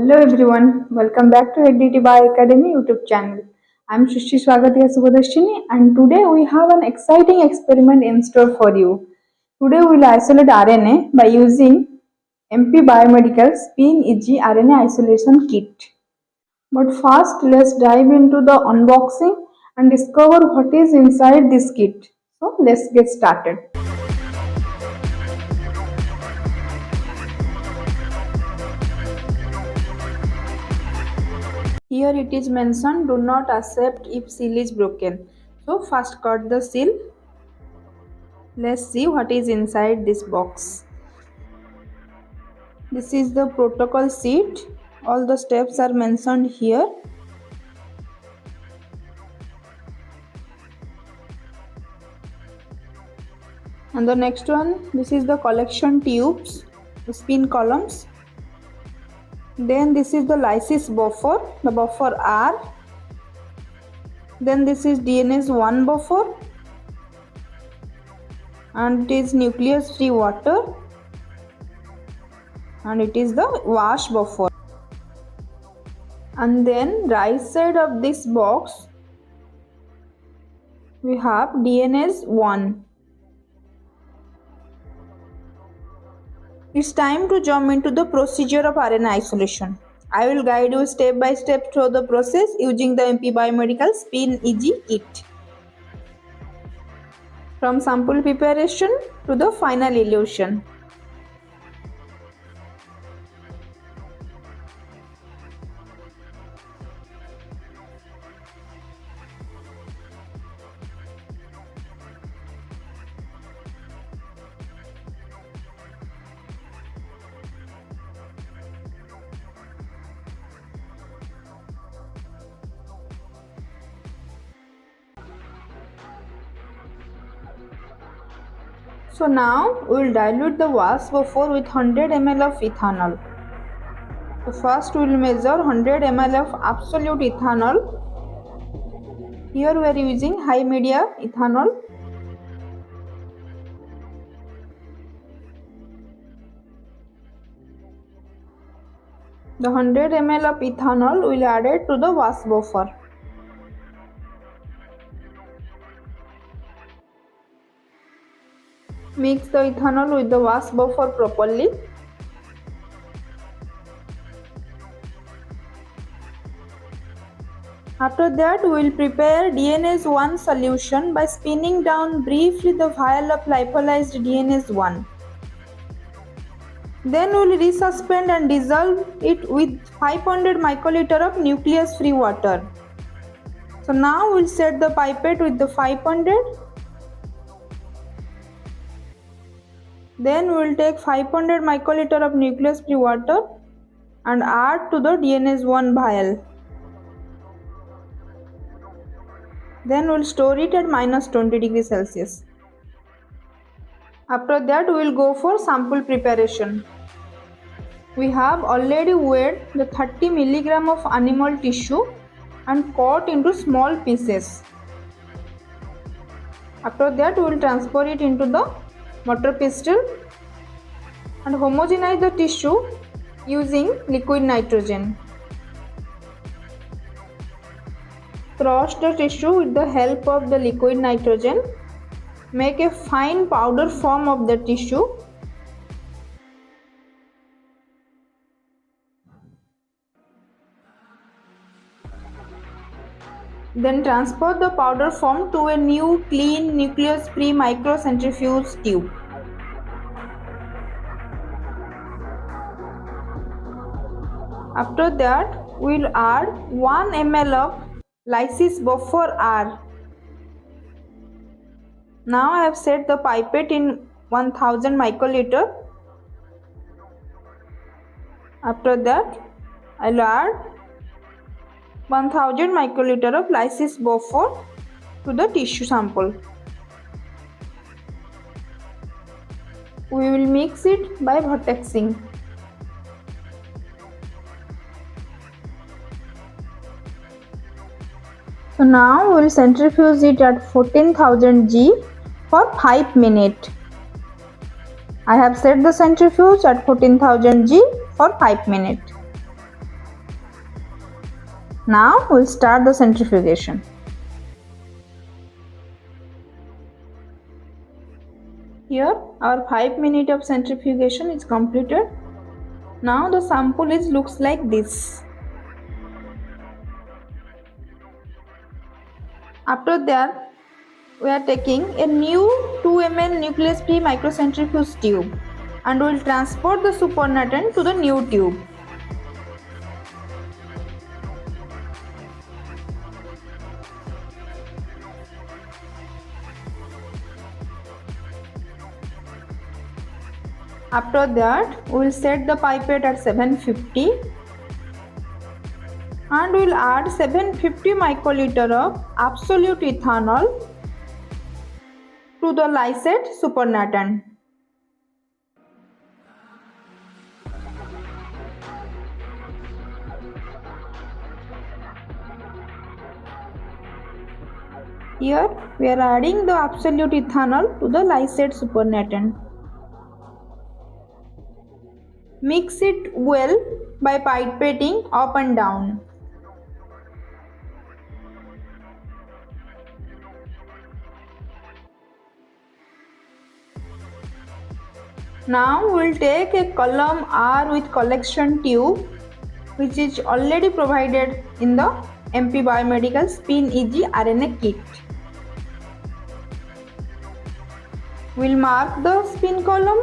Hello everyone, welcome back to Heredity Academy YouTube channel. I am Shristi Swagatiya Subodashini and today we have an exciting experiment in store for you. Today we will isolate RNA by using MP Biomedical SPINeasy RNA Isolation Kit. But first let's dive into the unboxing and discover what is inside this kit. So let's get started. Here it is mentioned, do not accept if seal is broken. So first cut the seal. Let's see what is inside this box. This is the protocol sheet. All the steps are mentioned here. And the next one, this is the collection tubes, the spin columns. Then this is the lysis buffer, the buffer R. Then this is DNase 1 buffer. And it is nucleus free water. And it is the wash buffer. And then right side of this box, we have DNase 1. It's time to jump into the procedure of RNA isolation. I will guide you step by step through the process using the MP Biomedical SPINeasy Kit. From sample preparation to the final elution. So now we will dilute the wash buffer with 100 ml of ethanol. So first we will measure 100 ml of absolute ethanol. Here we are using high media ethanol. The 100 ml of ethanol will be added to the wash buffer. Mix the ethanol with the wash buffer properly. After that, we will prepare DNase 1 solution by spinning down briefly the vial of lyophilized DNase 1. Then we will resuspend and dissolve it with 500 microliter of nucleus free water. So now we will set the pipette with the 500. Then we will take 500 microliter of nucleus free water and add to the DNase 1 vial. Then we will store it at -20 degrees Celsius. After that we will go for sample preparation. We have already weighed the 30 mg of animal tissue and cut into small pieces. After that we will transfer it into the mortar pestle and homogenize the tissue using liquid nitrogen. Crush the tissue with the help of the liquid nitrogen. Make a fine powder form of the tissue. Then transfer the powder form to a new clean nucleus free microcentrifuge tube. After that, we will add 1 ml of lysis buffer R. Now I have set the pipette in 1000 microliter. After that, I will add 1000 microliter of lysis buffer to the tissue sample. We will mix it by vortexing. So now we will centrifuge it at 14,000 G for 5 minutes. I have set the centrifuge at 14,000 G for 5 minutes. Now we'll start the centrifugation. Here our 5 minutes of centrifugation is completed. Now the sample looks like this. After that, we are taking a new 2 ml nucleus free microcentrifuge tube and will transport the supernatant to the new tube. After that, we will set the pipette at 750 and we will add 750 microliter of absolute ethanol to the lysate supernatant. Here we are adding the absolute ethanol to the lysate supernatant. Mix it well by pipetting up and down. Now we will take a column R with collection tube which is already provided in the MP Biomedical SPINeasy RNA Kit. We will mark the spin column.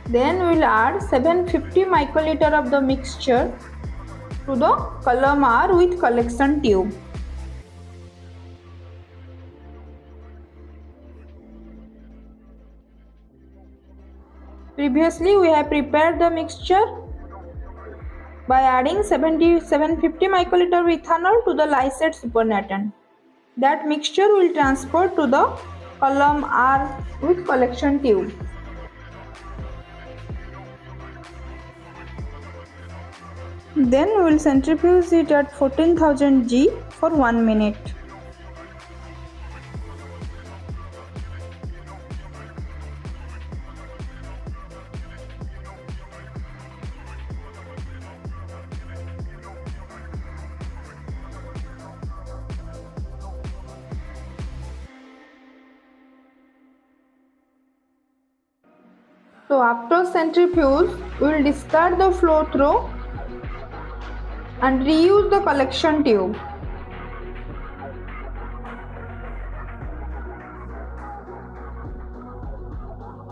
Then we will add 750 microliter of the mixture to the column R with collection tube. Previously we have prepared the mixture by adding 750 microliter of ethanol to the lysate supernatant. That mixture will transfer to the column R with collection tube. Then we will centrifuge it at 14,000 G for 1 minute. So after centrifuge, we will discard the flow through and reuse the collection tube.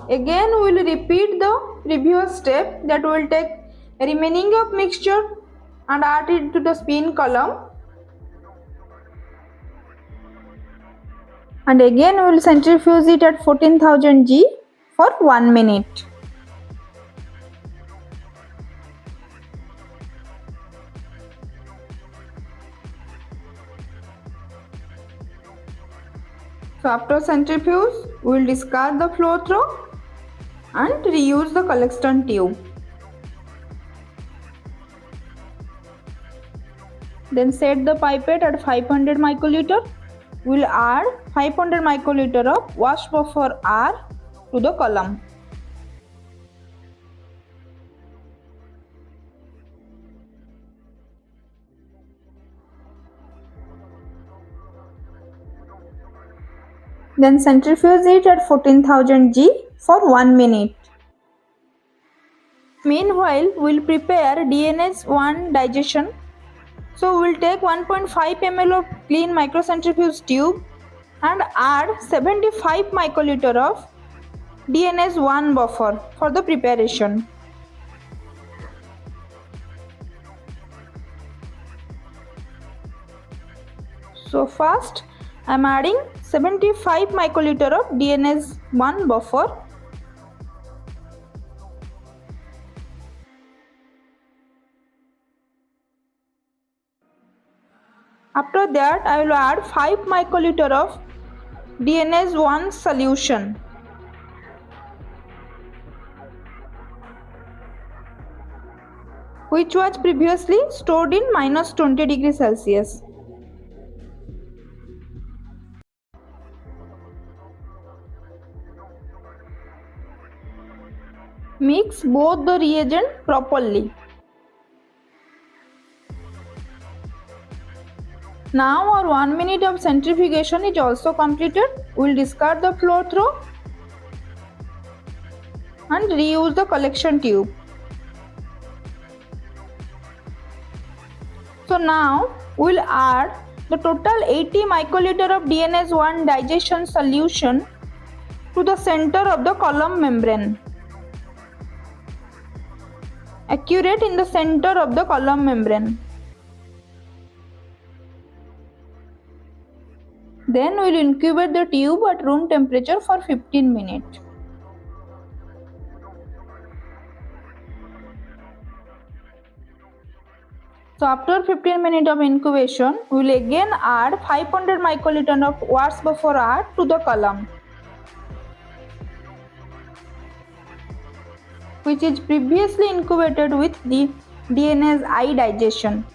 Again we will repeat the previous step, that we will take remaining of mixture and add it to the spin column. And again we will centrifuge it at 14,000 G for 1 minute. So after centrifuge, we will discard the flow through and reuse the collection tube. Then set the pipette at 500 microliter. We will add 500 microliter of wash buffer R to the column. Then centrifuge it at 14,000 G for 1 minute. Meanwhile, we will prepare DNase-1 digestion. So we will take 1.5 ml of clean microcentrifuge tube and add 75 microliter of DNase-1 buffer for the preparation. So first I am adding 75 microliter of DNase-1 buffer. After that I will add 5 microliter of DNase-1 solution. Which was previously stored in -20 degrees Celsius. Mix both the reagent properly. Now our 1 minute of centrifugation is also completed. We will discard the flow through and reuse the collection tube. So now we will add the total 80 microliter of DNase 1 digestion solution to the center of the column membrane. Accurate in the center of the column membrane. Then we will incubate the tube at room temperature for 15 minutes. So after 15 minutes of incubation, we will again add 500 microliter of wax buffer R to the column, which is previously incubated with the DNase I digestion.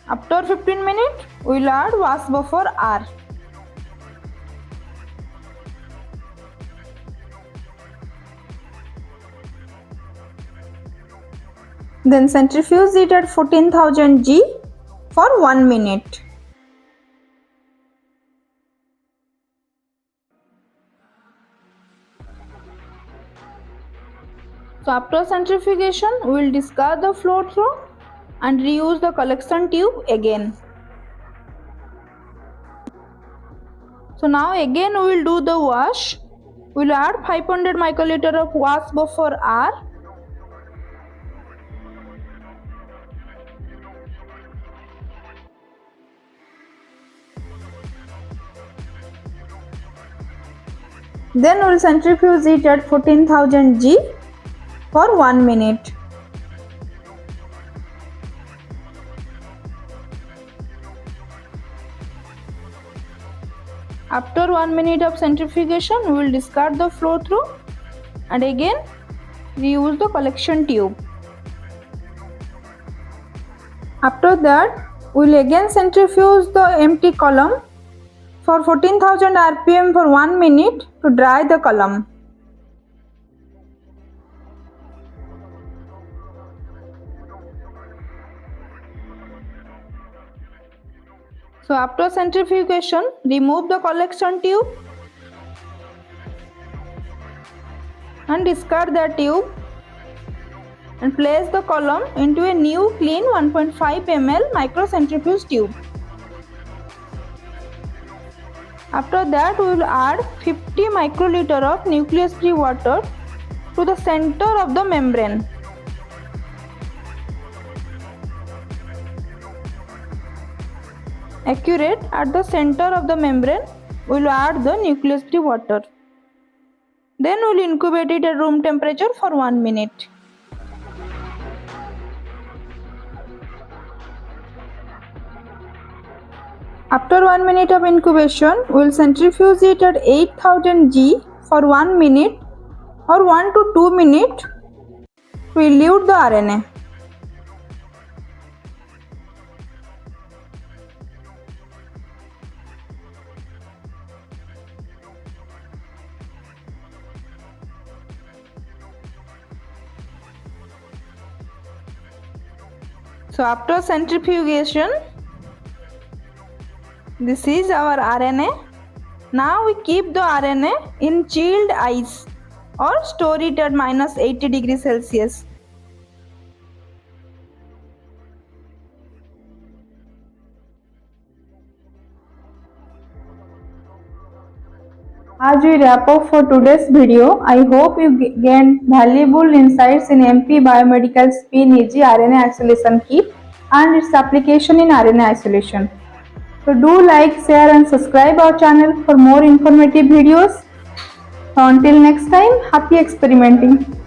After 15 minutes, we will add wax buffer R. Then centrifuge it at 14,000 G for 1 minute. So after centrifugation, we will discard the flow through and reuse the collection tube again. So now again we will do the wash. We will add 500 microliter of wax buffer R. Then we will centrifuge it at 14,000 G for 1 minute. After 1 minute of centrifugation, we will discard the flow through and again reuse the collection tube. After that, we will again centrifuge the empty column for 14,000 rpm for 1 minute to dry the column. So after centrifugation, remove the collection tube and discard the tube and place the column into a new clean 1.5 ml microcentrifuge tube. After that, we will add 50 microliter of nucleus-free water to the center of the membrane. Accurate at the center of the membrane, we will add the nucleus-free water. Then we will incubate it at room temperature for 1 minute. After 1 minute of incubation, we will centrifuge it at 8000 G for 1 minute or 1 to 2 minutes to elute the RNA. So after centrifugation, this is our RNA. Now we keep the RNA in chilled ice or store it at -80 degrees Celsius. As we wrap up for today's video, I hope you gained valuable insights in MP Biomedical SPINeasy RNA Isolation Kit and its application in RNA isolation. So do like, share and subscribe our channel for more informative videos. So until next time, happy experimenting.